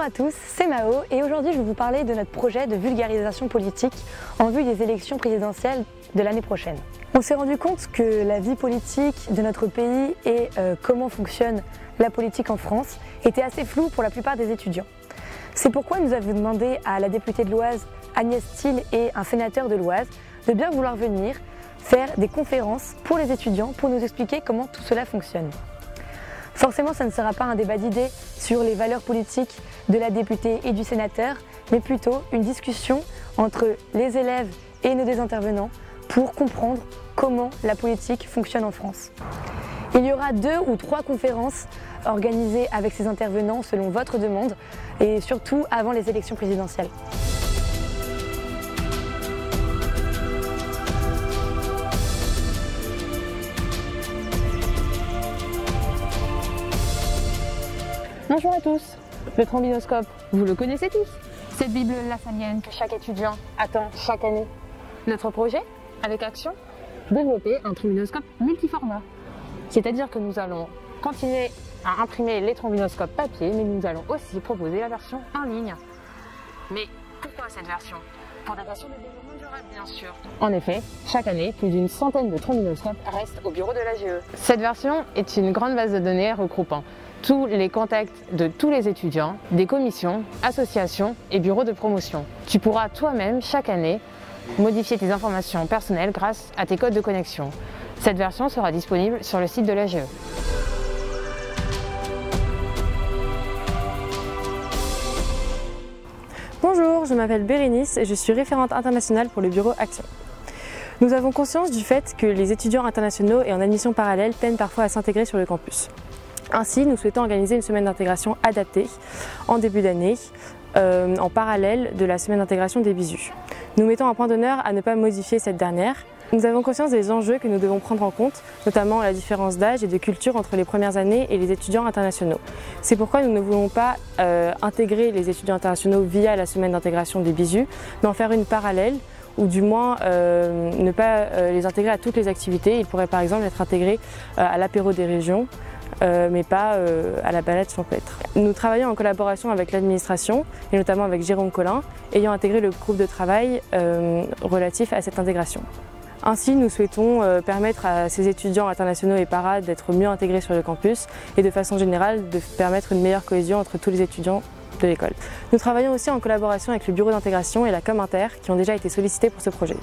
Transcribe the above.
Bonjour à tous, c'est Mao et aujourd'hui je vais vous parler de notre projet de vulgarisation politique en vue des élections présidentielles de l'année prochaine. On s'est rendu compte que la vie politique de notre pays et comment fonctionne la politique en France était assez floue pour la plupart des étudiants. C'est pourquoi nous avons demandé à la députée de l'Oise, Agnès Thill, et un sénateur de l'Oise de bien vouloir venir faire des conférences pour les étudiants pour nous expliquer comment tout cela fonctionne. Forcément, ça ne sera pas un débat d'idées sur les valeurs politiques de la députée et du sénateur, mais plutôt une discussion entre les élèves et nos intervenants pour comprendre comment la politique fonctionne en France. Il y aura 2 ou 3 conférences organisées avec ces intervenants selon votre demande et surtout avant les élections présidentielles. Bonjour à tous, le trombinoscope, vous le connaissez tous? Cette bible lafanienne que chaque étudiant attend chaque année. Notre projet, avec Action, développer un trombinoscope multiformat. C'est-à-dire que nous allons continuer à imprimer les trombinoscopes papier, mais nous allons aussi proposer la version en ligne. Mais pourquoi cette version? Pour des raisons de développement durable, bien sûr. En effet, chaque année, plus d'une centaine de trombinoscopes restent au bureau de l'AGE. Cette version est une grande base de données regroupant tous les contacts de tous les étudiants, des commissions, associations et bureaux de promotion. Tu pourras toi-même, chaque année, modifier tes informations personnelles grâce à tes codes de connexion. Cette version sera disponible sur le site de l'AGE. Bonjour, je m'appelle Bérénice et je suis référente internationale pour le bureau Action. Nous avons conscience du fait que les étudiants internationaux et en admission parallèle peinent parfois à s'intégrer sur le campus. Ainsi, nous souhaitons organiser une semaine d'intégration adaptée en début d'année, en parallèle de la semaine d'intégration des BISU. Nous mettons un point d'honneur à ne pas modifier cette dernière. Nous avons conscience des enjeux que nous devons prendre en compte, notamment la différence d'âge et de culture entre les premières années et les étudiants internationaux. C'est pourquoi nous ne voulons pas intégrer les étudiants internationaux via la semaine d'intégration des BISU, mais en faire une parallèle, ou du moins ne pas les intégrer à toutes les activités. Ils pourraient par exemple être intégrés à l'apéro des régions, mais pas à la balade champêtre. Nous travaillons en collaboration avec l'administration et notamment avec Jérôme Collin, ayant intégré le groupe de travail relatif à cette intégration. Ainsi, nous souhaitons permettre à ces étudiants internationaux et para d'être mieux intégrés sur le campus et de façon générale de permettre une meilleure cohésion entre tous les étudiants de l'école. Nous travaillons aussi en collaboration avec le bureau d'intégration et la Com Inter qui ont déjà été sollicités pour ce projet.